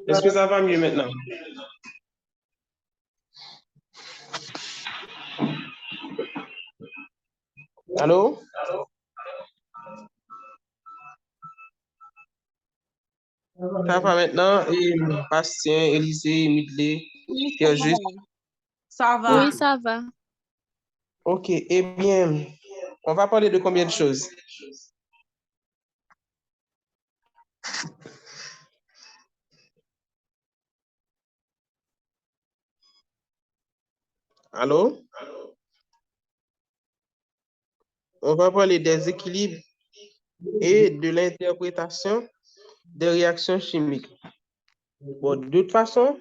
Est-ce que ça va mieux maintenant? Allô? Ça va maintenant? Et Bastien, Élisée, Midley, Oui, Pierre Juste. ça va. Oui, ça va. Ok, eh bien, on va parler de combien de choses? Allô? On va parler des équilibres et de l'interprétation des réactions chimiques. Bon, de toute façon,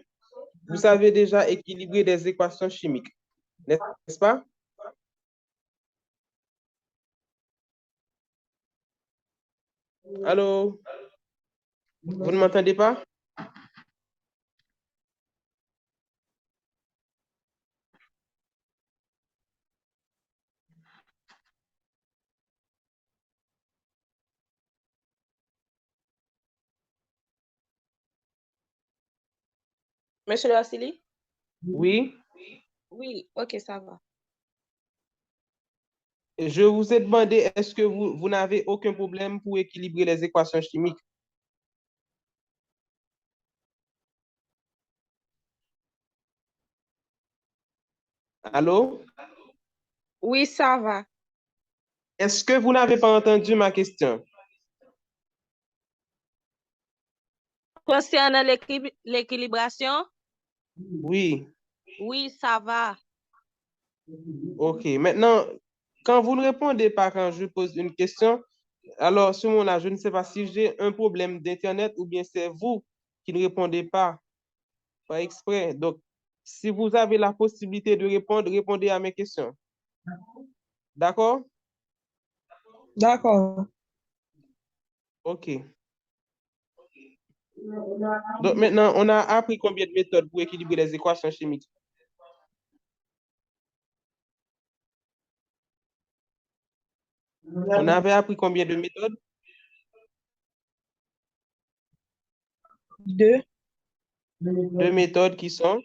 vous savez déjà équilibrer des équations chimiques, n'est-ce pas? Allô? Vous ne m'entendez pas? Monsieur Lassili? Oui. Oui, ok, ça va. Je vous ai demandé, est-ce que vous n'avez aucun problème pour équilibrer les équations chimiques? Allô? Oui, ça va. Est-ce que vous n'avez pas entendu ma question? Concernant l'équilibration, Oui. oui, ça va. OK. Maintenant, quand vous ne répondez pas quand je pose une question, alors à ce moment-là, je ne sais pas si j'ai un problème d'Internet ou bien c'est vous qui ne répondez pas exprès. Donc, si vous avez la possibilité de répondre, répondez à mes questions. D'accord? D'accord. OK. Donc maintenant, on a appris combien de méthodes pour équilibrer les équations chimiques? On avait appris combien de méthodes? Deux. Deux méthodes qui sont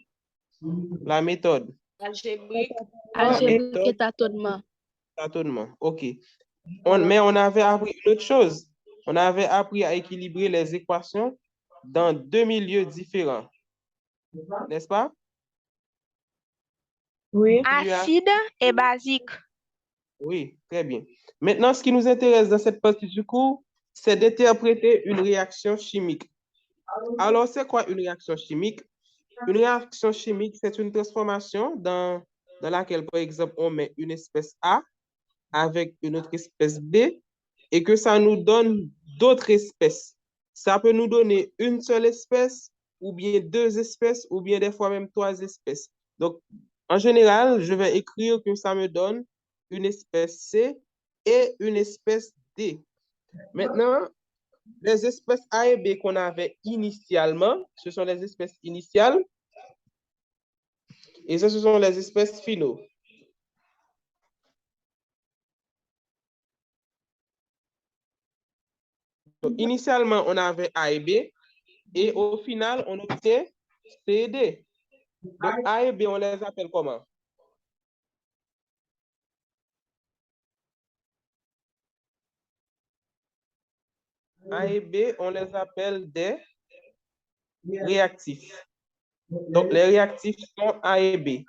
la méthode Algébrique. Algébrique et tâtonnement. tâtonnement. OK. Mais on avait appris une autre chose. On avait appris à équilibrer les équations dans deux milieux différents. N'est-ce pas? Oui. Acide et basique. Oui, très bien. Maintenant, ce qui nous intéresse dans cette partie du cours, c'est d'interpréter une réaction chimique. Alors, c'est quoi une réaction chimique? Une réaction chimique, c'est une transformation dans laquelle, par exemple, on met une espèce A avec une autre espèce B et que ça nous donne d'autres espèces. Ça peut nous donner une seule espèce ou bien deux espèces ou bien des fois même trois espèces. Donc, en général, je vais écrire que ça me donne une espèce C et une espèce D. Maintenant, les espèces A et B qu'on avait initialement, ce sont les espèces initiales et ça, ce sont les espèces finaux. Donc, initialement, on avait A et B et au final, on obtient C et D. Donc, A et B, on les appelle comment? A et B, on les appelle des réactifs. Donc, les réactifs sont A et B.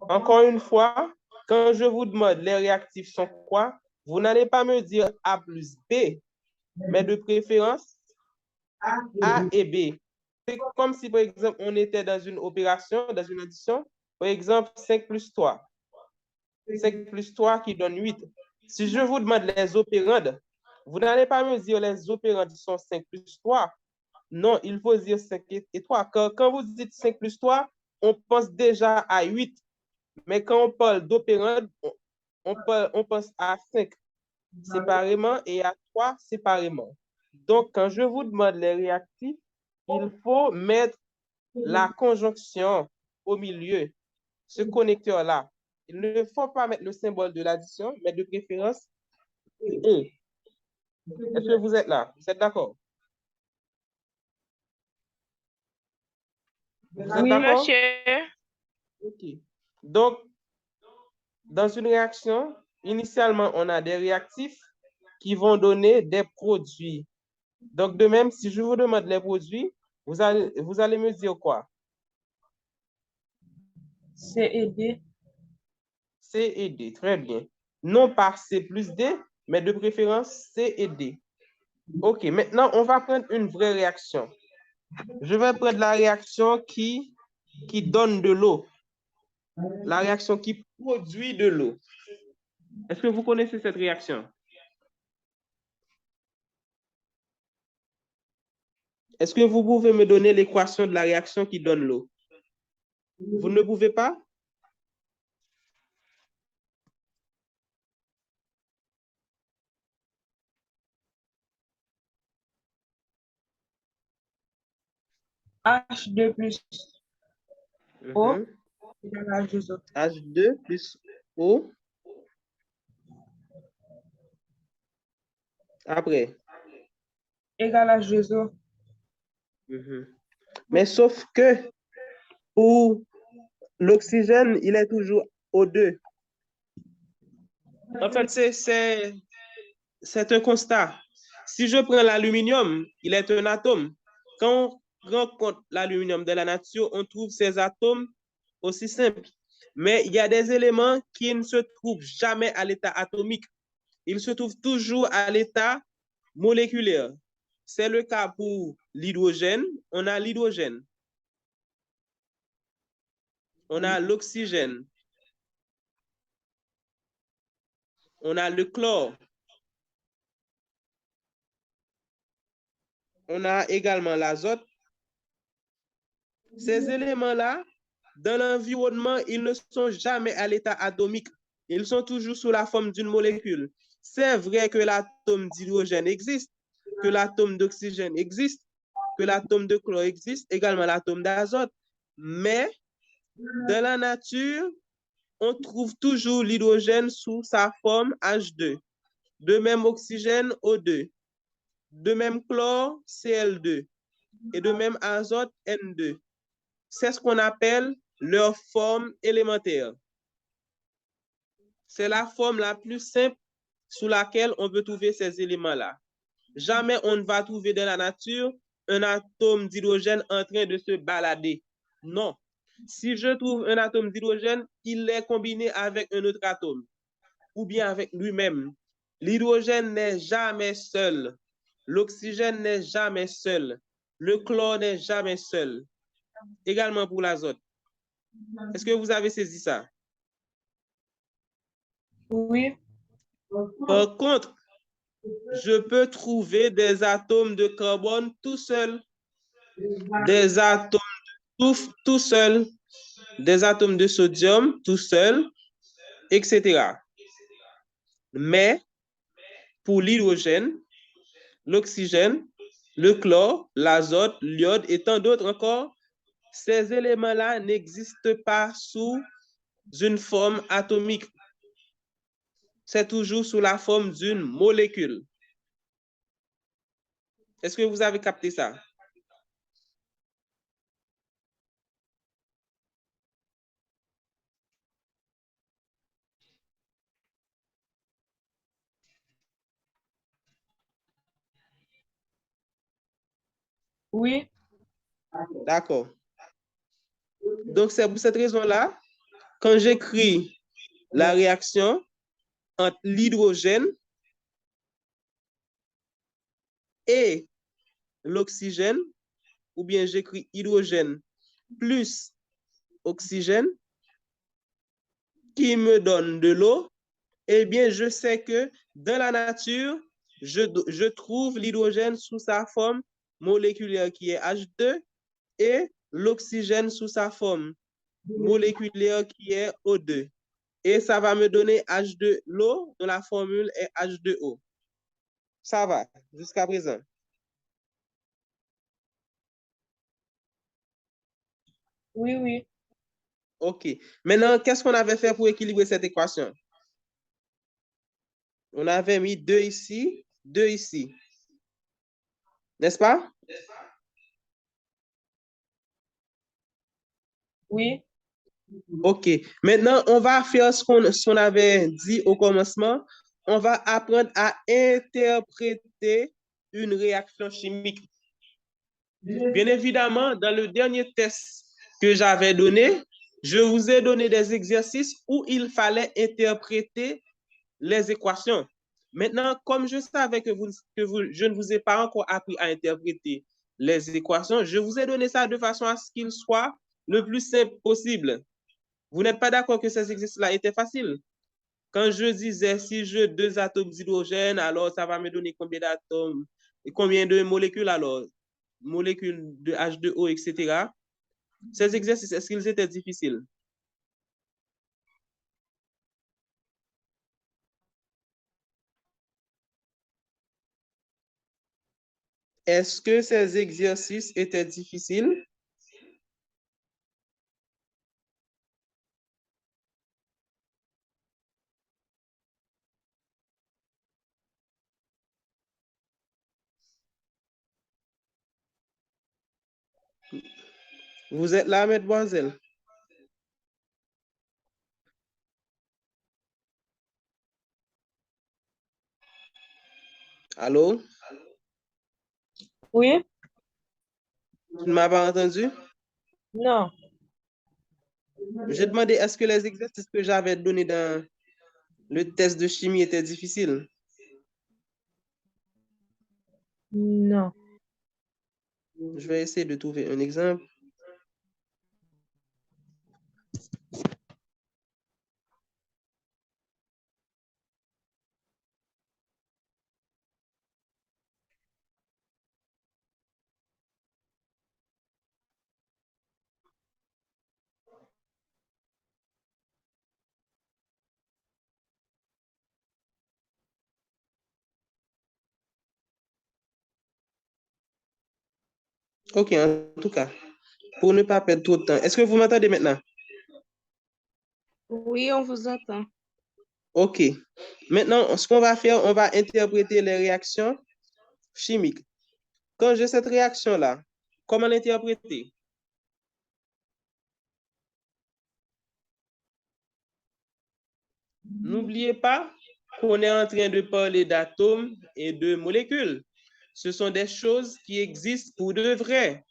Encore une fois, quand je vous demande les réactifs sont quoi, vous n'allez pas me dire A plus B, mais de préférence A et B. C'est comme si, par exemple, on était dans une opération, dans une addition, par exemple, 5 plus 3. 5 plus 3 qui donne 8. Si je vous demande les opérandes, vous n'allez pas me dire les opérandes sont 5 plus 3. Non, il faut dire 5 et 3. Quand vous dites 5 plus 3, on pense déjà à 8. Mais quand on parle d'opérandes, on pense à 5 séparément et à 3 séparément. Donc, quand je vous demande les réactifs, il faut mettre la conjonction au milieu, ce connecteur-là. Il ne faut pas mettre le symbole de l'addition, mais de préférence et. Est-ce que vous êtes là? Vous êtes d'accord? Vous êtes Oui, d'accord? monsieur. OK. Donc, dans une réaction, initialement, on a des réactifs qui vont donner des produits. Donc, de même, si je vous demande les produits, vous allez me dire quoi? C et D. C et D, très bien. Non pas C plus D, mais de préférence C et D. OK, maintenant, on va prendre une vraie réaction. Je vais prendre la réaction qui donne de l'eau. La réaction qui produit de l'eau. Est-ce que vous connaissez cette réaction? Est-ce que vous pouvez me donner l'équation de la réaction qui donne l'eau? Vous ne pouvez pas? H2 plus O Mhm. égale H2O. H2 plus O. Après. Égale H2O. Mhm. Mais sauf que pour l'oxygène, il est toujours O2. En fait, c'est un constat. Si je prends l'aluminium, il est un atome. Quand on rencontre l'aluminium de la nature, on trouve ces atomes aussi simples. Mais il y a des éléments qui ne se trouvent jamais à l'état atomique. Ils se trouvent toujours à l'état moléculaire. C'est le cas pour l'hydrogène. On a l'hydrogène. On a l'oxygène. On a le chlore. On a également l'azote. Ces éléments-là, dans l'environnement, ils ne sont jamais à l'état atomique. Ils sont toujours sous la forme d'une molécule. C'est vrai que l'atome d'hydrogène existe, que l'atome d'oxygène existe, que l'atome de chlore existe, également l'atome d'azote. Mais dans la nature, on trouve toujours l'hydrogène sous sa forme H2. De même oxygène, O2. De même chlore, Cl2. Et de même azote, N2. C'est ce qu'on appelle leur forme élémentaire. C'est la forme la plus simple sous laquelle on peut trouver ces éléments-là. Jamais on ne va trouver dans la nature un atome d'hydrogène en train de se balader. Non. Si je trouve un atome d'hydrogène, il est combiné avec un autre atome ou bien avec lui-même. L'hydrogène n'est jamais seul. L'oxygène n'est jamais seul. Le chlore n'est jamais seul. Également pour l'azote. Est-ce que vous avez saisi ça? Oui. Par contre, je peux trouver des atomes de carbone tout seul, des atomes de soufre tout seul, des atomes de sodium tout seul, etc. Mais pour l'hydrogène, l'oxygène, le chlore, l'azote, l'iode et tant d'autres encore, ces éléments-là n'existent pas sous une forme atomique. C'est toujours sous la forme d'une molécule. Est-ce que vous avez capté ça? Oui. D'accord. Donc, c'est pour cette raison-là, quand j'écris la réaction entre l'hydrogène et l'oxygène, ou bien j'écris hydrogène plus oxygène, qui me donne de l'eau, eh bien, je sais que dans la nature, je trouve l'hydrogène sous sa forme moléculaire qui est H2 et l'oxygène sous sa forme moléculaire qui est O2. Et ça va me donner H2, l'eau dont la formule est H2O. Ça va, jusqu'à présent. Oui, oui. OK. Maintenant, qu'est-ce qu'on avait fait pour équilibrer cette équation? On avait mis 2 ici, 2 ici. N'est-ce pas? Oui. OK. Maintenant, on va faire ce qu'on avait dit au commencement. On va apprendre à interpréter une réaction chimique. Bien évidemment, dans le dernier test que j'avais donné, je vous ai donné des exercices où il fallait interpréter les équations. Maintenant, comme je savais que je ne vous ai pas encore appris à interpréter les équations, je vous ai donné ça de façon à ce qu'il soit le plus simple possible. Vous n'êtes pas d'accord que ces exercices-là étaient faciles? Quand je disais si j'ai deux atomes d'hydrogène, alors ça va me donner combien d'atomes et combien de molécules alors? Molécules de H2O, etc. Ces exercices, est-ce qu'ils étaient difficiles? Est-ce que ces exercices étaient difficiles? Vous êtes là, mademoiselle? Allô? Oui. Tu ne m'as pas entendu? Non. J'ai demandé est-ce que les exercices que j'avais donnés dans le test de chimie étaient difficiles? Non. Je vais essayer de trouver un exemple. OK, en tout cas, pour ne pas perdre trop de temps, est-ce que vous m'entendez maintenant? Oui, on vous entend. OK. Maintenant, ce qu'on va faire, on va interpréter les réactions chimiques. Quand j'ai cette réaction-là, comment l'interpréter? N'oubliez pas qu'on est en train de parler d'atomes et de molécules. Ce sont des choses qui existent pour de vrai.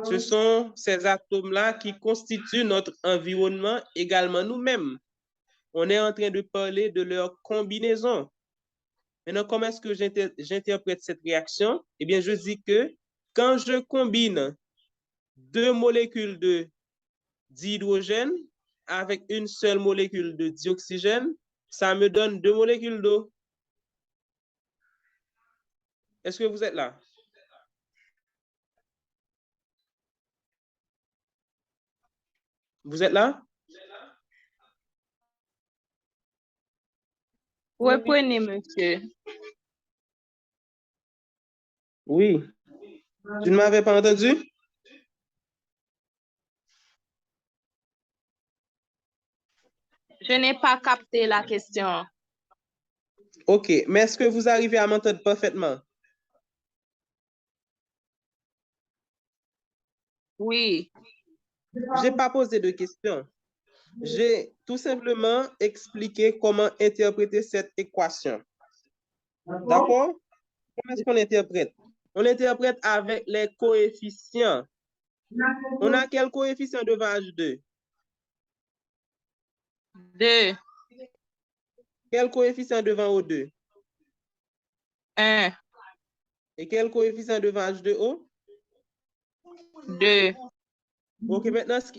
Ce sont ces atomes-là qui constituent notre environnement, également nous-mêmes. On est en train de parler de leur combinaison. Maintenant, comment est-ce que j'interprète cette réaction? Eh bien, je dis que quand je combine deux molécules d'hydrogène avec une seule molécule de dioxygène, ça me donne deux molécules d'eau. Est-ce que vous êtes là? Vous êtes là? Reprenez, monsieur. Oui. Tu ne m'avais pas entendu? Je n'ai pas capté la question. OK. Mais est-ce que vous arrivez à m'entendre parfaitement? Oui. Je n'ai pas posé de questions. J'ai tout simplement expliqué comment interpréter cette équation. D'accord? Comment est-ce qu'on interprète? On interprète avec les coefficients. On a quel coefficient devant H2? 2, Quel coefficient devant O2? 1, Et quel coefficient devant H2O? 2. OK, maintenant, ce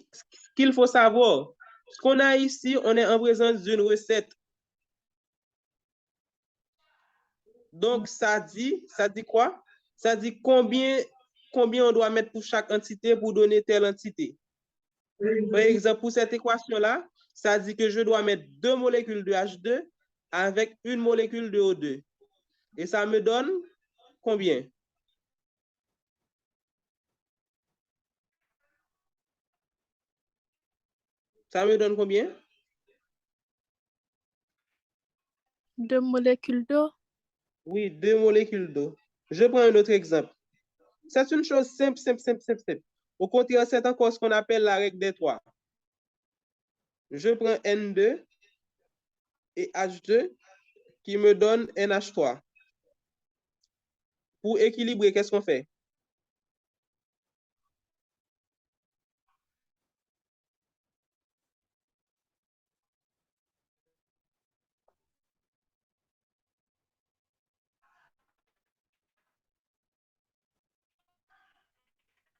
qu'il faut savoir, ce qu'on a ici, on est en présence d'une recette. Donc, ça dit quoi? Ça dit combien on doit mettre pour chaque entité pour donner telle entité. Par exemple, pour cette équation-là, ça dit que je dois mettre deux molécules de H2 avec une molécule de O2. Et ça me donne combien? Ça me donne combien? 2 molécules d'eau. Oui, 2 molécules d'eau. Je prends un autre exemple. C'est une chose simple, simple, simple, simple, simple. Au contraire, c'est encore ce qu'on appelle la règle des 3. Je prends N2 et H2 qui me donne NH3. Pour équilibrer, qu'est-ce qu'on fait?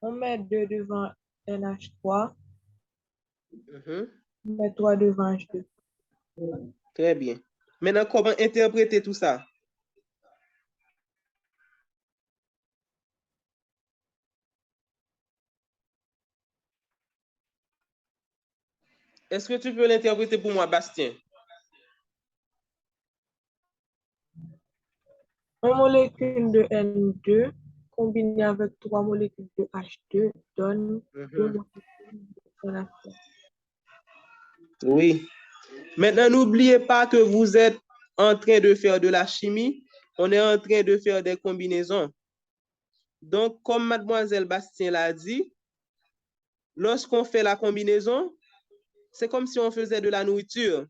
On met 2 devant NH3, Mhm. on met 3 devant H2. Très bien. Maintenant, comment interpréter tout ça? Est-ce que tu peux l'interpréter pour moi, Bastien? Une molécule de N2 combinée avec 3 molécules de H2 donne 2 Mhm. molécules de NH3. Oui. Maintenant, n'oubliez pas que vous êtes en train de faire de la chimie. On est en train de faire des combinaisons. Donc, comme mademoiselle Bastien l'a dit, lorsqu'on fait la combinaison, c'est comme si on faisait de la nourriture.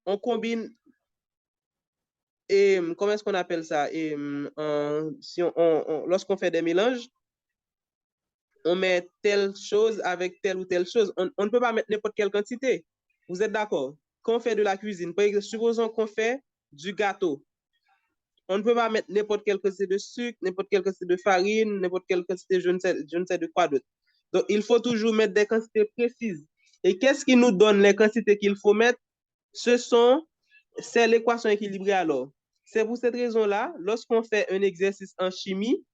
On combine, et comment est-ce qu'on appelle ça? Et, si lorsqu'on fait des mélanges, on met telle chose avec telle ou telle chose. On ne peut pas mettre n'importe quelle quantité. Vous êtes d'accord? Quand on fait de la cuisine, par exemple, supposons qu'on fait du gâteau. On ne peut pas mettre n'importe quelle quantité de sucre, n'importe quelle quantité de farine, n'importe quelle quantité, je ne sais de quoi d'autre. Donc, il faut toujours mettre des quantités précises. Et qu'est-ce qui nous donne les quantités qu'il faut mettre? C'est l'équation équilibrée alors. C'est pour cette raison-là, lorsqu'on fait un exercice en chimie,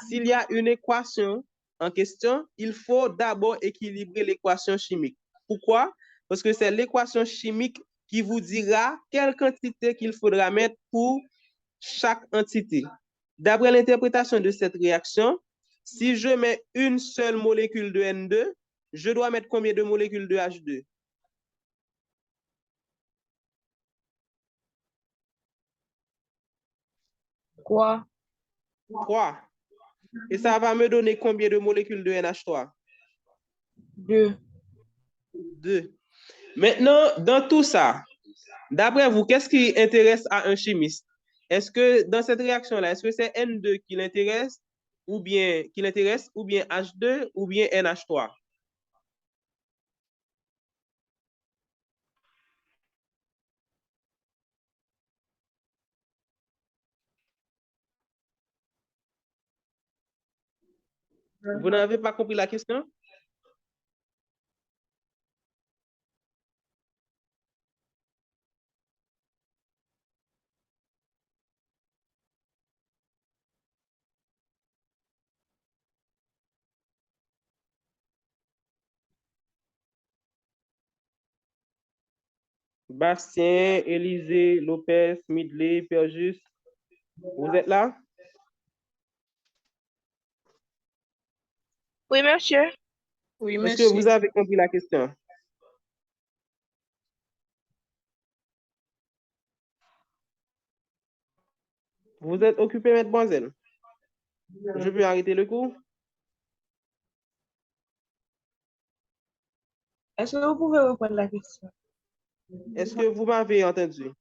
s'il y a une équation en question, il faut d'abord équilibrer l'équation chimique. Pourquoi? Parce que c'est l'équation chimique qui vous dira quelle quantité qu'il faudra mettre pour chaque entité. D'après l'interprétation de cette réaction, si je mets une seule molécule de N2, je dois mettre combien de molécules de H2? Quoi? 3. Et ça va me donner combien de molécules de NH3? 2. 2. Maintenant, dans tout ça, d'après vous, qu'est-ce qui intéresse à un chimiste? Est-ce que dans cette réaction-là, est-ce que c'est N2 qui l'intéresse ou bien H2 ou bien NH3? 'Vous n'avez pas compris la question? Bastien, Élisée, Lopez, Midley, Perjus, vous êtes là? Oui, monsieur. Oui, Est-ce que vous monsieur. avez compris la question? Vous êtes occupé, mademoiselle? Je peux arrêter le cours? Est-ce que vous pouvez reprendre la question? Est-ce que vous m'avez entendu?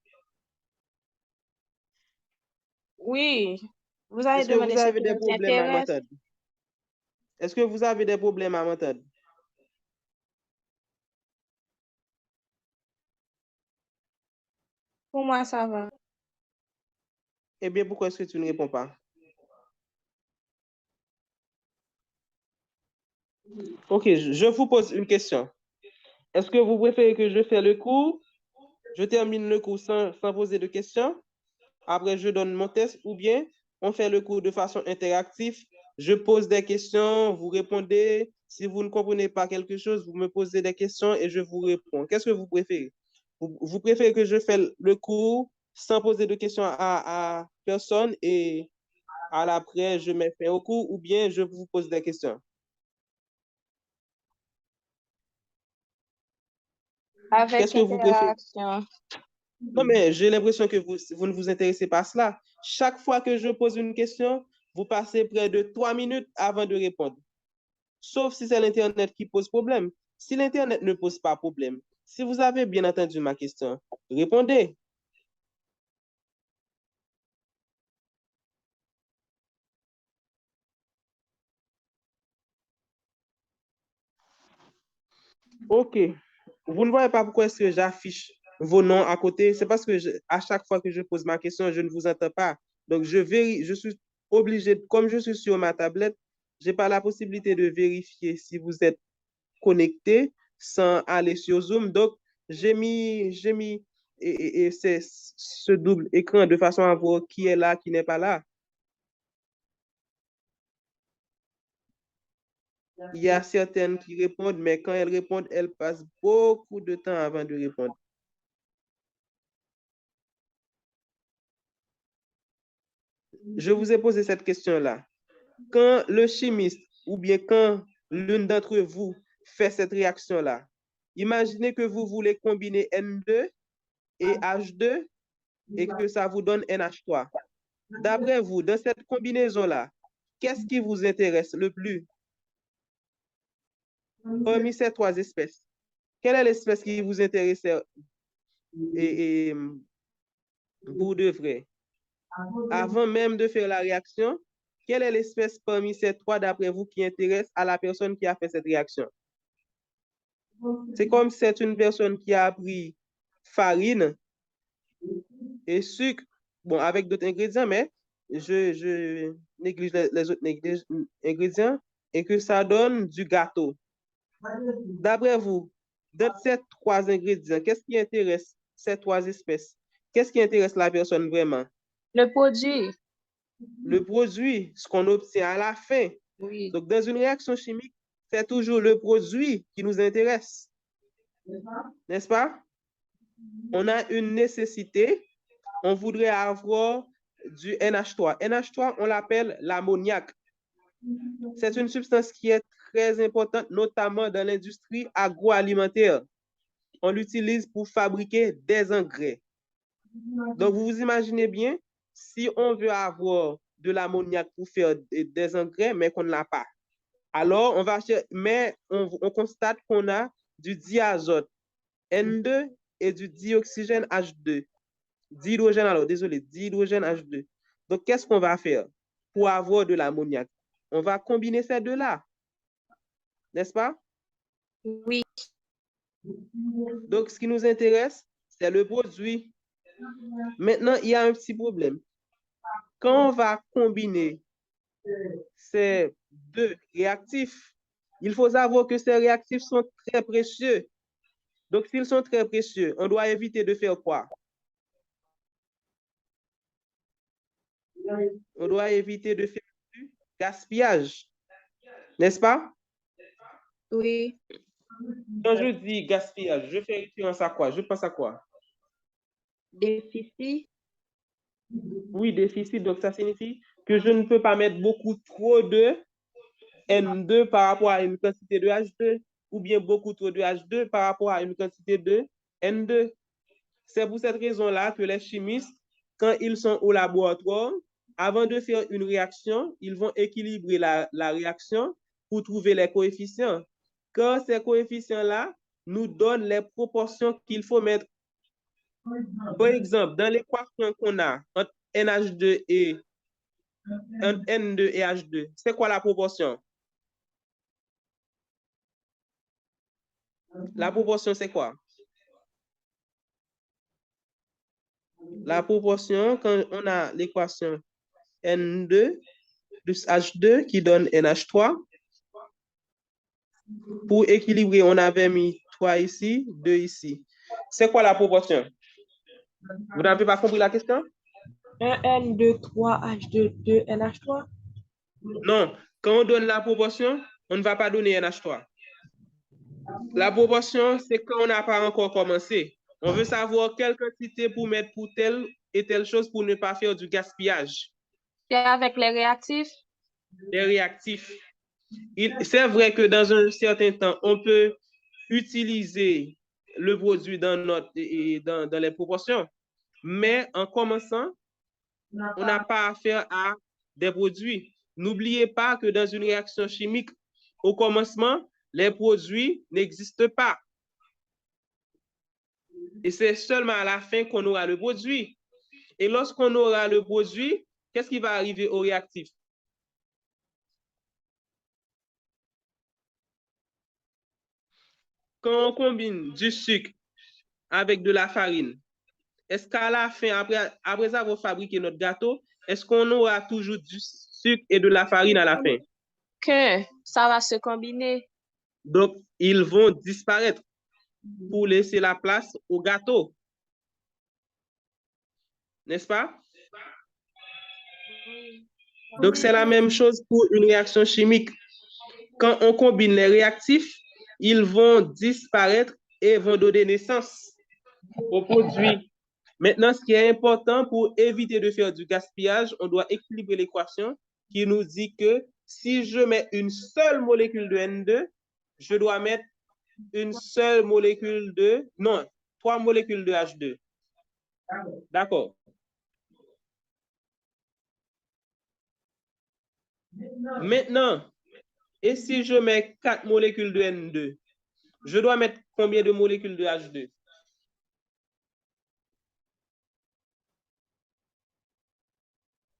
Oui. Vous avez Est-ce que demandé vous ce avez qui des nous problèmes à intéresse. m'entendre? Est-ce que vous avez des problèmes à m'entendre? Pour moi, ça va. Eh bien, pourquoi est-ce que tu ne réponds pas? Ok, je vous pose une question. Est-ce que vous préférez que je fasse le cours, je termine le cours sans poser de questions, après je donne mon test, ou bien on fait le cours de façon interactive, je pose des questions, vous répondez, si vous ne comprenez pas quelque chose, vous me posez des questions et je vous réponds. Qu'est-ce que vous préférez? Vous préférez que je fasse le cours sans poser de questions à personne et à l'après je mets fin au cours, ou bien je vous pose des questions? Avec Qu'est-ce que vous préférez? interaction. Non, mais j'ai l'impression que vous ne vous intéressez pas à cela. Chaque fois que je pose une question, vous passez près de 3 minutes avant de répondre. Sauf si c'est l'Internet qui pose problème. Si l'Internet ne pose pas problème, si vous avez bien entendu ma question, répondez. OK. Vous ne voyez pas pourquoi est-ce que j'affiche vos noms à côté? C'est parce que à chaque fois que je pose ma question, je ne vous entends pas. Donc, je suis obligé, comme je suis sur ma tablette, je n'ai pas la possibilité de vérifier si vous êtes connecté sans aller sur Zoom. Donc, j'ai mis ce double écran de façon à voir qui est là, qui n'est pas là. Il y a certaines qui répondent, mais quand elles répondent, elles passent beaucoup de temps avant de répondre. Je vous ai posé cette question-là. Quand le chimiste ou bien quand l'une d'entre vous fait cette réaction-là, imaginez que vous voulez combiner N2 et H2 et que ça vous donne NH3. D'après vous, dans cette combinaison-là, qu'est-ce qui vous intéresse le plus parmi ces trois espèces? Quelle est l'espèce qui vous intéresse et pour de vrai? Avant même de faire la réaction, quelle est l'espèce parmi ces trois, d'après vous, qui intéresse à la personne qui a fait cette réaction? C'est comme si c'est une personne qui a pris farine et sucre, bon, avec d'autres ingrédients, mais je néglige les autres ingrédients et que ça donne du gâteau. D'après vous, de ces trois ingrédients, qu'est-ce qui intéresse ces trois espèces? Qu'est-ce qui intéresse la personne vraiment? Le produit. Le produit, ce qu'on obtient à la fin. Oui. Donc, dans une réaction chimique, c'est toujours le produit qui nous intéresse. N'est-ce pas? On a une nécessité, on voudrait avoir du NH3. NH3, on l'appelle l'ammoniac. C'est une substance qui est très importante, notamment dans l'industrie agroalimentaire. On l'utilise pour fabriquer des engrais. Donc, vous vous imaginez bien, si on veut avoir de l'ammoniac pour faire des engrais, mais qu'on ne l'a pas. Alors, on constate qu'on a du diazote N2 et du dioxygène H2. D'hydrogène, alors, désolé, d'hydrogène H2. Donc, qu'est-ce qu'on va faire pour avoir de l'ammoniac? On va combiner ces deux-là, n'est-ce pas? Oui. Donc, ce qui nous intéresse, c'est le produit. Maintenant, il y a un petit problème. Quand on va combiner ces deux réactifs, il faut savoir que ces réactifs sont très précieux. Donc, s'ils sont très précieux, on doit éviter de faire quoi? On doit éviter de faire du gaspillage, n'est-ce pas? Oui. Quand je dis gaspillage, je fais référence à quoi? Je pense à quoi? Déficit. Oui, déficit. Donc, ça signifie que je ne peux pas mettre beaucoup trop de N2 par rapport à une quantité de H2 ou bien beaucoup trop de H2 par rapport à une quantité de N2. C'est pour cette raison-là que les chimistes, quand ils sont au laboratoire, avant de faire une réaction, ils vont équilibrer la réaction pour trouver les coefficients. Quand ces coefficients-là nous donnent les proportions qu'il faut mettre. Par exemple, dans l'équation qu'on a entre NH2 et N2 et H2, c'est quoi la proportion? La proportion, c'est quoi? La proportion, quand on a l'équation N2 plus H2 qui donne NH3, pour équilibrer, on avait mis 3 ici, 2 ici. C'est quoi la proportion? Vous n'avez pas compris la question? 1, N2, 3, H2, 2, NH3. Non, quand on donne la proportion, on ne va pas donner NH3. La proportion, c'est quand on n'a pas encore commencé. On veut savoir quelle quantité pour mettre pour telle et telle chose pour ne pas faire du gaspillage. C'est avec les réactifs? Les réactifs. C'est vrai que dans un certain temps, on peut utiliser le produit dans les proportions. Mais en commençant, on n'a pas affaire à des produits. N'oubliez pas que dans une réaction chimique, au commencement, les produits n'existent pas. Et c'est seulement à la fin qu'on aura le produit. Et lorsqu'on aura le produit, qu'est-ce qui va arriver au réactif? Quand on combine du sucre avec de la farine, est-ce qu'à la fin, après avoir fabriqué notre gâteau, est-ce qu'on aura toujours du sucre et de la farine à la fin? Que ça va se combiner. Donc, ils vont disparaître pour laisser la place au gâteau. N'est-ce pas? Donc, c'est la même chose pour une réaction chimique. Quand on combine les réactifs, ils vont disparaître et vont donner naissance au produit. Maintenant, ce qui est important pour éviter de faire du gaspillage, on doit équilibrer l'équation qui nous dit que si je mets une seule molécule de N2, je dois mettre une seule molécule de... Non, 3 molécules de H2. D'accord. Maintenant, et si je mets 4 molécules de N2, je dois mettre combien de molécules de H2?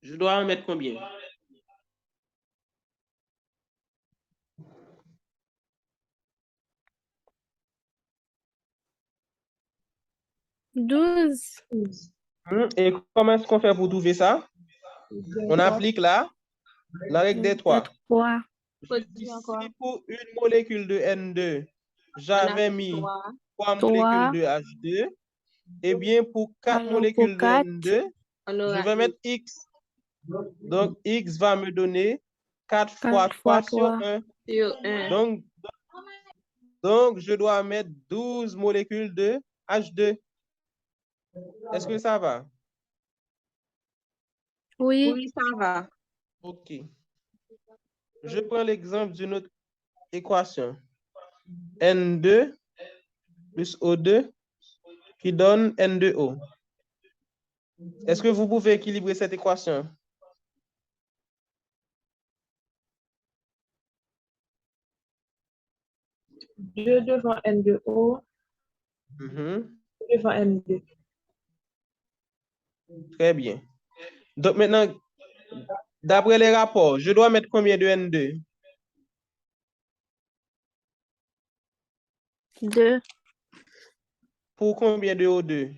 Je dois en mettre combien? Douze. Et comment est-ce qu'on fait pour trouver ça? On applique la règle des 3. Trois. Si pour une molécule de N2, j'avais mis 3 molécules de H2, eh bien, pour 4 Alors, molécules pour de quatre, N2, je vais mettre X. Donc, X va me donner 4 fois 3 sur 1. Donc, je dois mettre 12 molécules de H2. Est-ce que ça va? Oui. Oui, ça va. OK. Je prends l'exemple d'une autre équation. N2 plus O2 qui donne N2O. Est-ce que vous pouvez équilibrer cette équation? Deux devant N2O, devant N2. Très bien. Donc maintenant, d'après les rapports, je dois mettre combien de N2? Deux. Pour combien de O2?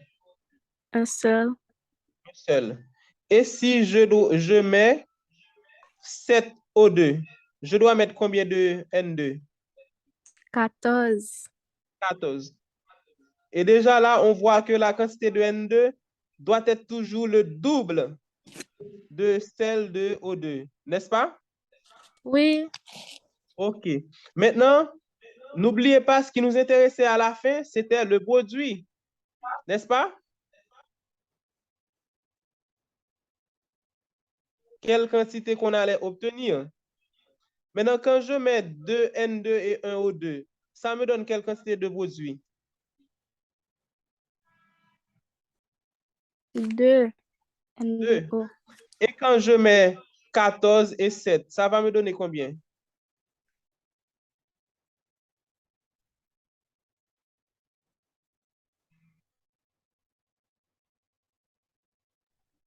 Un seul. Un seul. Et si je mets 7 O2, je dois mettre combien de N2? 14. 14. Et déjà là, on voit que la quantité de N2 doit être toujours le double de celle de O2, n'est-ce pas? Oui. OK. Maintenant, n'oubliez pas ce qui nous intéressait à la fin, c'était le produit, n'est-ce pas? Quelle quantité qu'on allait obtenir? Maintenant, quand je mets 2 N2 et 1 O2, ça me donne quelle quantité de produit? 2. 2. N2O. Et quand je mets 14 et 7, ça va me donner combien?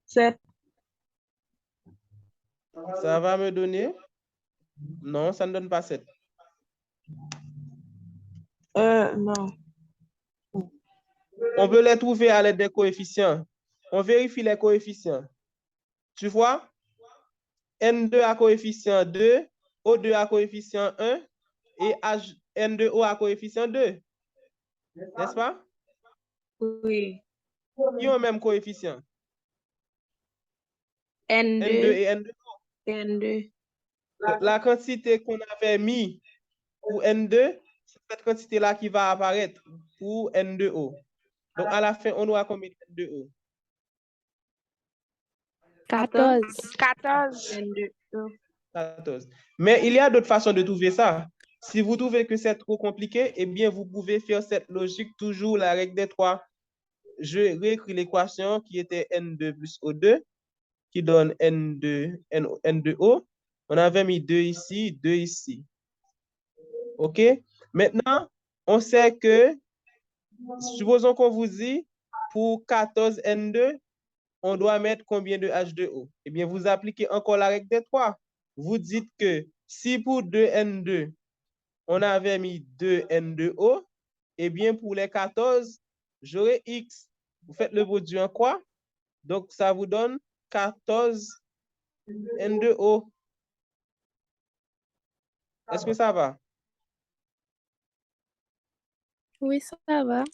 Sept. Ça va me donner? Non, ça ne donne pas 7. Non. On peut les trouver à l'aide des coefficients. On vérifie les coefficients. Tu vois? N2 à coefficient 2, O2 à coefficient 1 et N2O à coefficient 2. N'est-ce pas? Oui. Qui ont le même coefficient? N2. N2 et N2O. N2. La quantité qu'on avait mis pour N2, c'est cette quantité-là qui va apparaître pour N2O. Donc, à la fin, on aura combien de N2O? 14. 14. N2O. 14. Mais il y a d'autres façons de trouver ça. Si vous trouvez que c'est trop compliqué, eh bien, vous pouvez faire cette logique, toujours la règle des 3. Je réécris l'équation qui était N2 plus O2, qui donne N2O. On avait mis 2 ici, 2 ici. OK? Maintenant, on sait que, supposons qu'on vous dit, pour 14N2, on doit mettre combien de H2O? Eh bien, vous appliquez encore la règle des 3. Vous dites que si pour 2N2, on avait mis 2N2O, eh bien, pour les 14, j'aurai X. Vous faites le produit en quoi? Donc, ça vous donne 14N2O. Est-ce que ça va? Oui, ça va.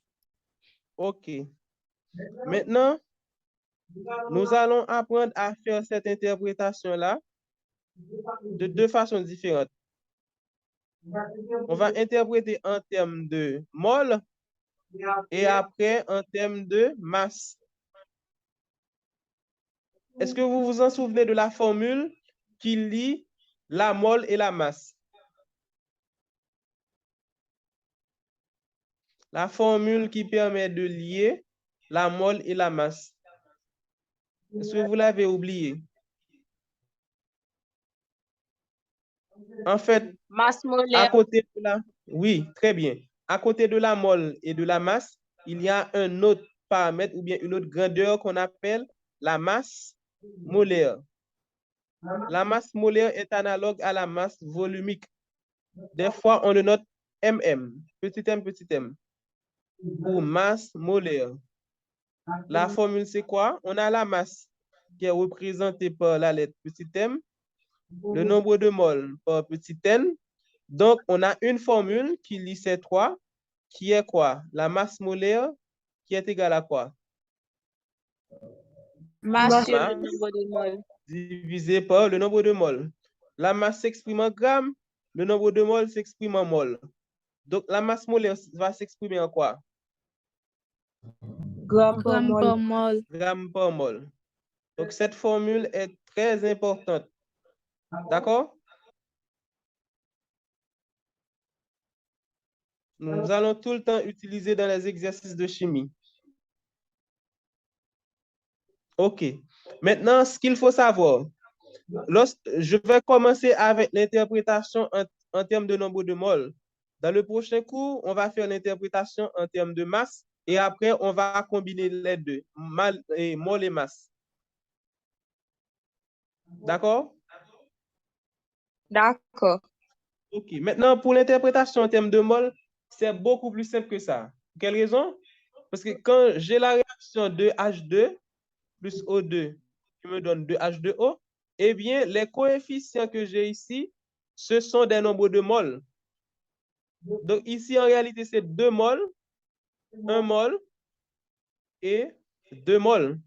OK. Maintenant, nous allons apprendre à faire cette interprétation-là de deux façons différentes. On va interpréter en termes de mol et après en termes de masse. Est-ce que vous vous en souvenez de la formule qui lie la mol et la masse? La formule qui permet de lier la mol et la masse. Est-ce que vous l'avez oublié? En fait, Masse à molaire. côté de la... Oui, très bien. À côté de la mol et de la masse, il y a un autre paramètre ou bien une autre grandeur qu'on appelle la masse molaire. La masse molaire est analogue à la masse volumique. Des fois, on le note mm, petit m, pour masse molaire. La formule, c'est quoi? On a la masse qui est représentée par la lettre petit m, le nombre de moles par petit n. Donc, on a une formule qui lie ces trois, qui est quoi? La masse molaire qui est égale à quoi? Masse sur le Masse nombre de moles. divisé par le nombre de moles. La masse s'exprime en grammes, le nombre de moles s'exprime en moles. Donc, la masse molaire va s'exprimer en quoi? Gramme par Gramme par mol. mol. Grammes par mol. Donc, cette formule est très importante. D'accord? Nous allons tout le temps utiliser dans les exercices de chimie. OK. Maintenant, ce qu'il faut savoir, je vais commencer avec l'interprétation en termes de nombre de moles. Dans le prochain cours, on va faire l'interprétation en termes de masse et après, on va combiner les deux, mol et masse. D'accord? D'accord. OK. Maintenant, pour l'interprétation en termes de mol, c'est beaucoup plus simple que ça. Pour quelle raison? Parce que quand j'ai la réaction de H2 plus O2 qui me donne 2H2O, eh bien, les coefficients que j'ai ici, ce sont des nombres de moles. Donc, ici, en réalité, c'est 2 moles, 1 mol et 2 moles.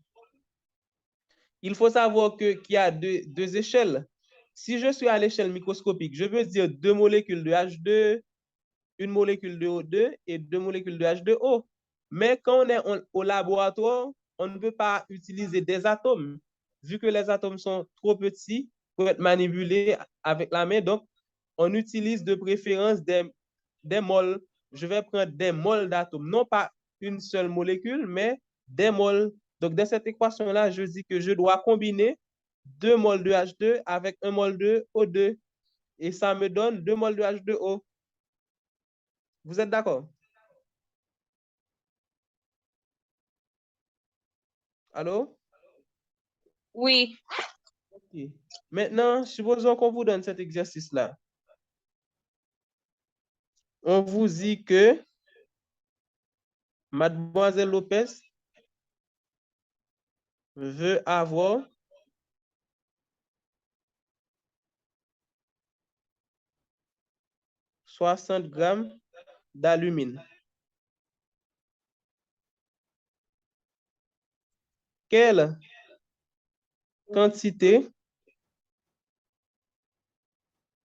Il faut savoir qu'il y a deux échelles. Si je suis à l'échelle microscopique, je veux dire 2 molécules de H2, une molécule de O2 et 2 molécules de H2O. Mais quand on est au laboratoire, on ne peut pas utiliser des atomes, vu que les atomes sont trop petits pour être manipulés avec la main. Donc, on utilise de préférence des moles. Je vais prendre des moles d'atomes, non pas une seule molécule, mais des moles. Donc, dans cette équation-là, je dis que je dois combiner 2 moles de H2 avec 1 mol de O2. Et ça me donne 2 moles de H2O. Vous êtes d'accord? Allô? Oui. Ok. Maintenant, supposons qu'on vous donne cet exercice-là. On vous dit que Mademoiselle Lopez veut avoir 60 grammes d'alumine. Quelle quantité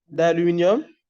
d'aluminium